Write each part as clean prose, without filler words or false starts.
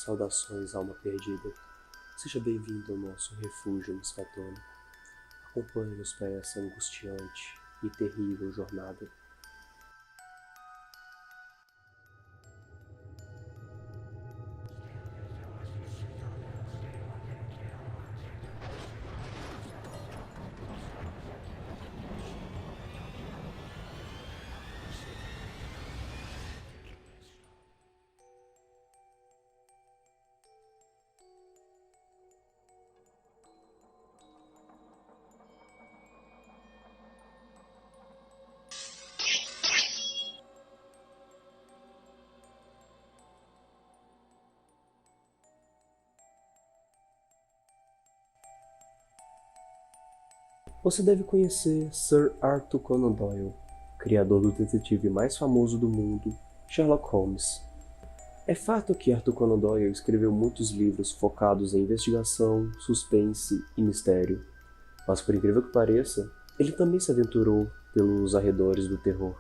Saudações, alma perdida. Seja bem-vindo ao nosso refúgio misfatônico. Acompanhe-nos para essa angustiante e terrível jornada. Você deve conhecer Sir Arthur Conan Doyle, criador do detetive mais famoso do mundo, Sherlock Holmes. É fato que Arthur Conan Doyle escreveu muitos livros focados em investigação, suspense e mistério, mas por incrível que pareça, ele também se aventurou pelos arredores do terror,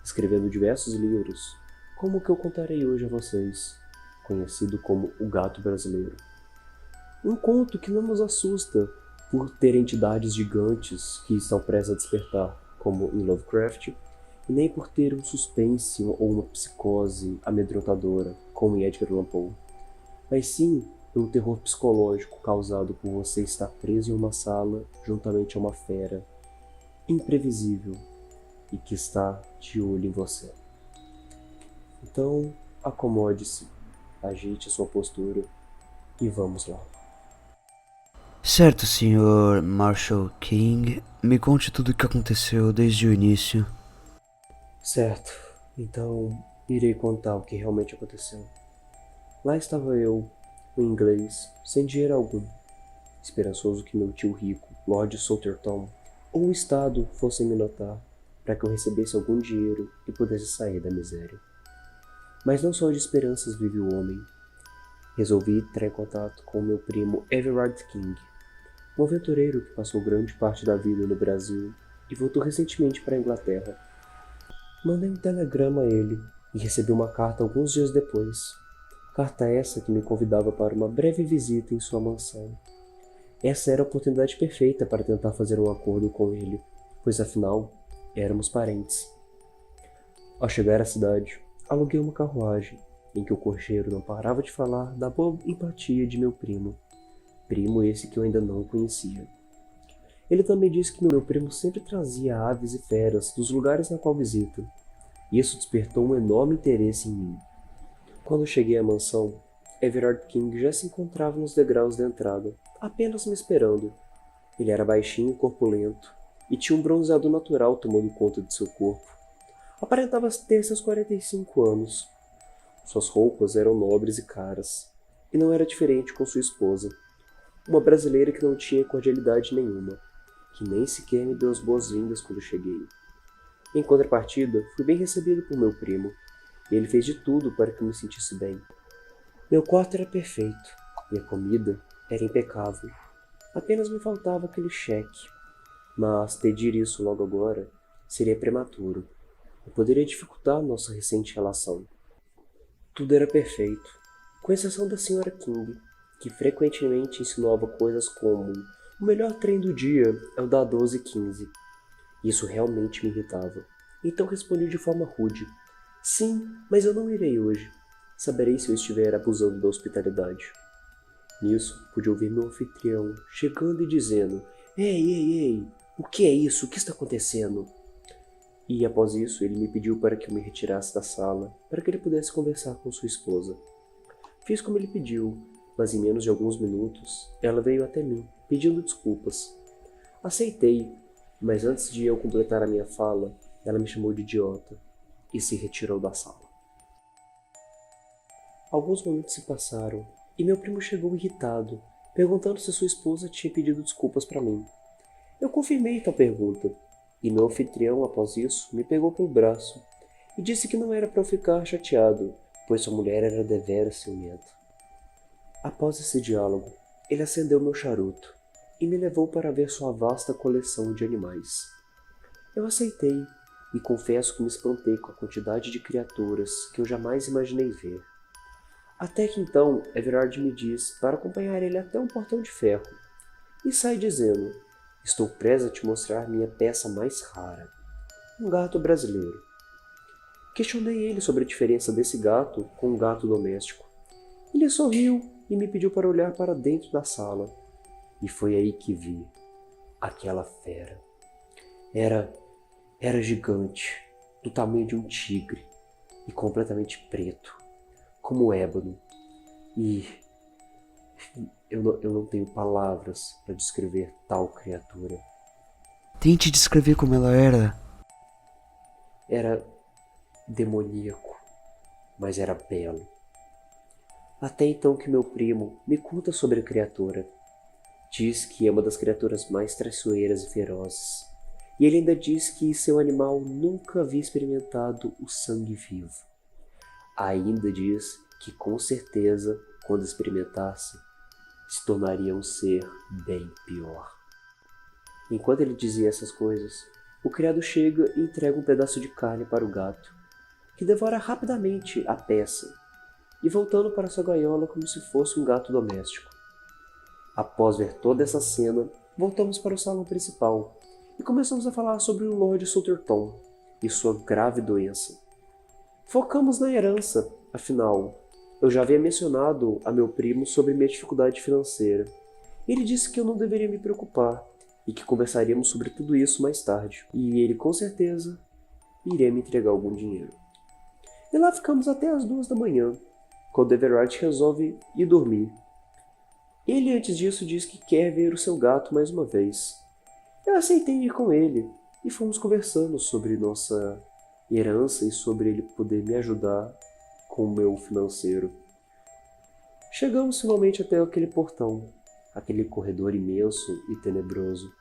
escrevendo diversos livros, como o que eu contarei hoje a vocês, conhecido como O Gato Brasileiro. Um conto que não nos assusta por ter entidades gigantes que estão prestes a despertar, como em Lovecraft, e nem por ter um suspense ou uma psicose amedrontadora, como em Edgar Allan Poe, mas sim pelo terror psicológico causado por você estar preso em uma sala juntamente a uma fera imprevisível e que está de olho em você. Então, acomode-se, ajeite a sua postura e vamos lá. Certo, Sr. Marshall King, me conte tudo o que aconteceu desde o início. Certo, então irei contar o que realmente aconteceu. Lá estava eu, um inglês, sem dinheiro algum, esperançoso que meu tio rico, Lord Salterton, ou o Estado fossem me notar, para que eu recebesse algum dinheiro e pudesse sair da miséria. Mas não só de esperanças vive o homem. Resolvi entrar em contato com meu primo Everard King, um aventureiro que passou grande parte da vida no Brasil e voltou recentemente para a Inglaterra. Mandei um telegrama a ele e recebi uma carta alguns dias depois. Carta essa que me convidava para uma breve visita em sua mansão. Essa era a oportunidade perfeita para tentar fazer um acordo com ele, pois afinal, éramos parentes. Ao chegar à cidade, aluguei uma carruagem, em que o cocheiro não parava de falar da boa empatia de meu primo. Primo esse que eu ainda não conhecia. Ele também disse que meu primo sempre trazia aves e feras dos lugares na qual visita. Isso despertou um enorme interesse em mim. Quando cheguei à mansão, Everard King já se encontrava nos degraus da entrada, apenas me esperando. Ele era baixinho e corpulento, e tinha um bronzeado natural tomando conta de seu corpo. Aparentava ter seus 45 anos. Suas roupas eram nobres e caras, e não era diferente com sua esposa, uma brasileira que não tinha cordialidade nenhuma, que nem sequer me deu as boas-vindas quando cheguei. Em contrapartida, fui bem recebido por meu primo, e ele fez de tudo para que eu me sentisse bem. Meu quarto era perfeito, e a comida era impecável. Apenas me faltava aquele cheque, mas pedir isso logo agora seria prematuro e poderia dificultar nossa recente relação. Tudo era perfeito, com exceção da Sra. King, que frequentemente insinuava coisas como o melhor trem do dia é o da 12:15. Isso realmente me irritava. Então respondi de forma rude: sim, mas eu não irei hoje. Saberei se eu estiver abusando da hospitalidade. Nisso, pude ouvir meu anfitrião chegando e dizendo: ei, ei, ei, o que é isso? O que está acontecendo? E após isso, ele me pediu para que eu me retirasse da sala, para que ele pudesse conversar com sua esposa. Fiz como ele pediu, mas em menos de alguns minutos, ela veio até mim, pedindo desculpas. Aceitei, mas antes de eu completar a minha fala, ela me chamou de idiota e se retirou da sala. Alguns momentos se passaram e meu primo chegou irritado, perguntando se sua esposa tinha pedido desculpas para mim. Eu confirmei tal pergunta, e meu anfitrião, após isso, me pegou pelo braço e disse que não era para eu ficar chateado, pois sua mulher era deveras ciumenta. Após esse diálogo, ele acendeu meu charuto e me levou para ver sua vasta coleção de animais. Eu aceitei e confesso que me espantei com a quantidade de criaturas que eu jamais imaginei ver. Até que então Everard me diz para acompanhar ele até um portão de ferro e sai dizendo: estou prestes a te mostrar minha peça mais rara, um gato brasileiro. Questionei ele sobre a diferença desse gato com um gato doméstico. Ele sorriu e me pediu para olhar para dentro da sala. E foi aí que vi aquela fera. Era, era gigante, do tamanho de um tigre e completamente preto, como ébano. E eu não tenho palavras para descrever tal criatura. Tente descrever como ela era. Era demoníaco, mas era belo. Até então que meu primo me conta sobre a criatura. Diz que é uma das criaturas mais traiçoeiras e ferozes. E ele ainda diz que seu animal nunca havia experimentado o sangue vivo. Ainda diz que com certeza, quando experimentasse, se tornaria um ser bem pior. Enquanto ele dizia essas coisas, o criado chega e entrega um pedaço de carne para o gato, que devora rapidamente a peça, e voltando para sua gaiola como se fosse um gato doméstico. Após ver toda essa cena, voltamos para o salão principal e começamos a falar sobre o Lord Salterton e sua grave doença. Focamos na herança, afinal, eu já havia mencionado a meu primo sobre minha dificuldade financeira. Ele disse que eu não deveria me preocupar e que conversaríamos sobre tudo isso mais tarde, e ele com certeza iria me entregar algum dinheiro. E lá ficamos até as 2 da manhã, quando Everard resolve ir dormir. Ele antes disso diz que quer ver o seu gato mais uma vez. Eu aceitei ir com ele e fomos conversando sobre nossa herança e sobre ele poder me ajudar com o meu financeiro. Chegamos finalmente até aquele portão, aquele corredor imenso e tenebroso.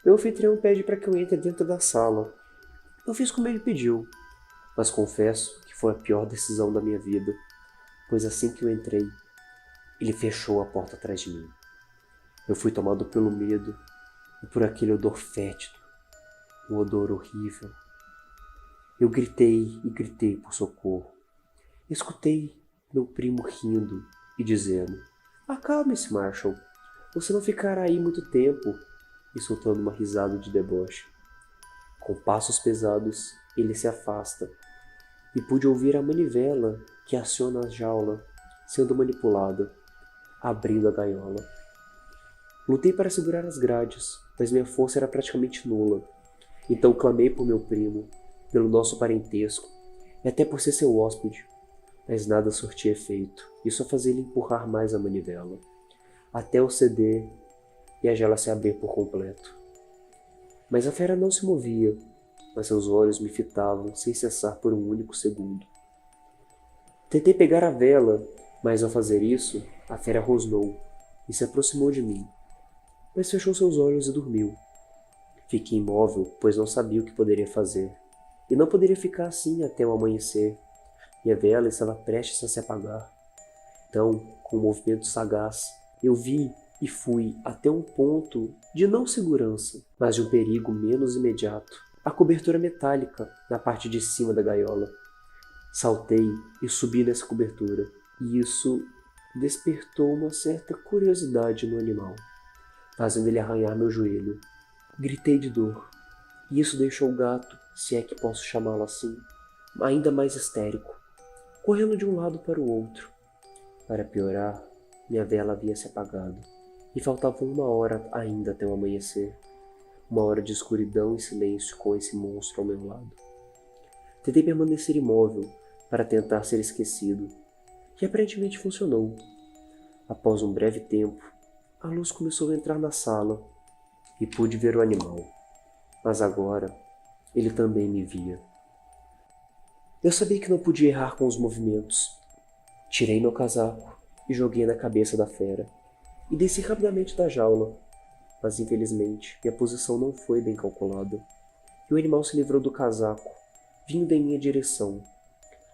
Meu anfitrião pede para que eu entre dentro da sala. Eu fiz como ele pediu, mas confesso que foi a pior decisão da minha vida, pois assim que eu entrei, ele fechou a porta atrás de mim. Eu fui tomado pelo medo e por aquele odor fétido, um odor horrível. Eu gritei e gritei por socorro. Escutei meu primo rindo e dizendo: acalme-se, Marshall. Você não ficará aí muito tempo. E soltando uma risada de deboche. Com passos pesados, ele se afasta e pude ouvir a manivela que aciona a jaula sendo manipulada, abrindo a gaiola. Lutei para segurar as grades, mas minha força era praticamente nula. Então clamei por meu primo, pelo nosso parentesco, e até por ser seu hóspede. Mas nada surtia efeito, e só fazia ele empurrar mais a manivela, até eu ceder e a jaula se abrir por completo. Mas a fera não se movia, mas seus olhos me fitavam sem cessar por um único segundo. Tentei pegar a vela, mas ao fazer isso, a fera rosnou e se aproximou de mim, mas fechou seus olhos e dormiu. Fiquei imóvel, pois não sabia o que poderia fazer, e não poderia ficar assim até o amanhecer, e a vela estava prestes a se apagar. Então, com um movimento sagaz, eu vi e fui até um ponto de não segurança, mas de um perigo menos imediato, a cobertura metálica na parte de cima da gaiola. Saltei e subi nessa cobertura, e isso despertou uma certa curiosidade no animal, fazendo ele arranhar meu joelho. Gritei de dor, e isso deixou o gato, se é que posso chamá-lo assim, ainda mais histérico, correndo de um lado para o outro. Para piorar, minha vela havia se apagado, e faltava 1 hora ainda até o amanhecer. 1 hora de escuridão e silêncio com esse monstro ao meu lado. Tentei permanecer imóvel para tentar ser esquecido, e aparentemente funcionou. Após um breve tempo, a luz começou a entrar na sala e pude ver o animal. Mas agora, ele também me via. Eu sabia que não podia errar com os movimentos. Tirei meu casaco e joguei na cabeça da fera, e desci rapidamente da jaula, mas infelizmente minha posição não foi bem calculada, e o animal se livrou do casaco, vindo em minha direção,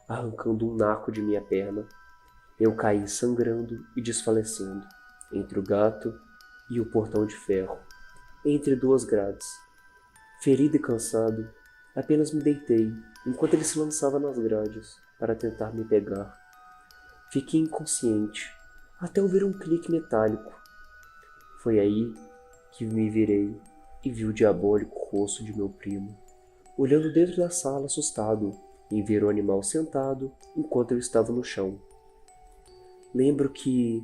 arrancando um naco de minha perna. Eu caí sangrando e desfalecendo, entre o gato e o portão de ferro, entre 2 grades. Ferido e cansado, apenas me deitei enquanto ele se lançava nas grades para tentar me pegar. Fiquei inconsciente, até ouvir um clique metálico. Foi aí que me virei e vi o diabólico rosto de meu primo, olhando dentro da sala assustado, em ver o animal sentado enquanto eu estava no chão. Lembro que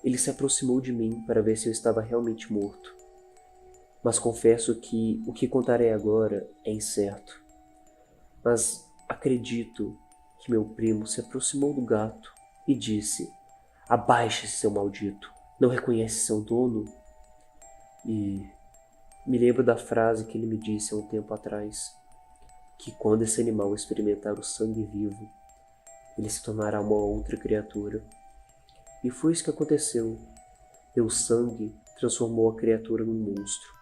ele se aproximou de mim para ver se eu estava realmente morto. Mas confesso que o que contarei agora é incerto. Mas acredito que meu primo se aproximou do gato e disse: "Abaixe-se, seu maldito! Não reconhece seu dono?" E me lembro da frase que ele me disse há um tempo atrás, que quando esse animal experimentar o sangue vivo, ele se tornará uma outra criatura. E foi isso que aconteceu. Meu sangue transformou a criatura num monstro.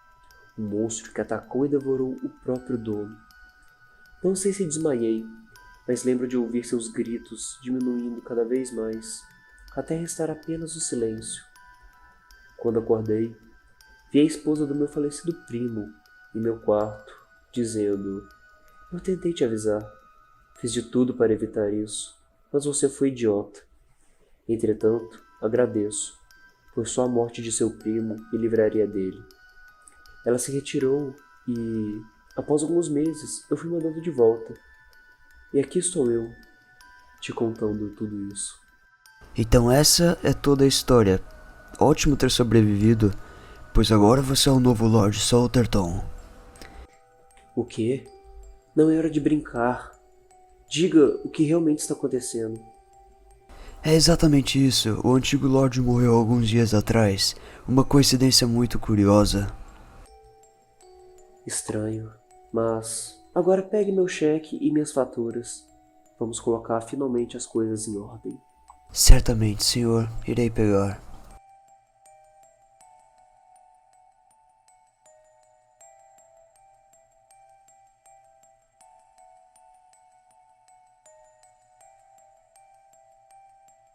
Um monstro que atacou e devorou o próprio dono. Não sei se desmaiei, mas lembro de ouvir seus gritos diminuindo cada vez mais, até restar apenas o silêncio. Quando acordei, vi a esposa do meu falecido primo em meu quarto, dizendo: "Eu tentei te avisar. Fiz de tudo para evitar isso, mas você foi idiota. Entretanto, agradeço, pois só a morte de seu primo me livraria dele." Ela se retirou e, após alguns meses, eu fui mandado de volta. E aqui estou eu, te contando tudo isso. Então essa é toda a história. Ótimo ter sobrevivido, pois agora você é o novo Lord Salterton. O quê? Não é hora de brincar. Diga o que realmente está acontecendo. É exatamente isso. O antigo Lorde morreu alguns dias atrás. Uma coincidência muito curiosa. Estranho, mas agora pegue meu cheque e minhas faturas. Vamos colocar finalmente as coisas em ordem. Certamente, senhor. Irei pegar.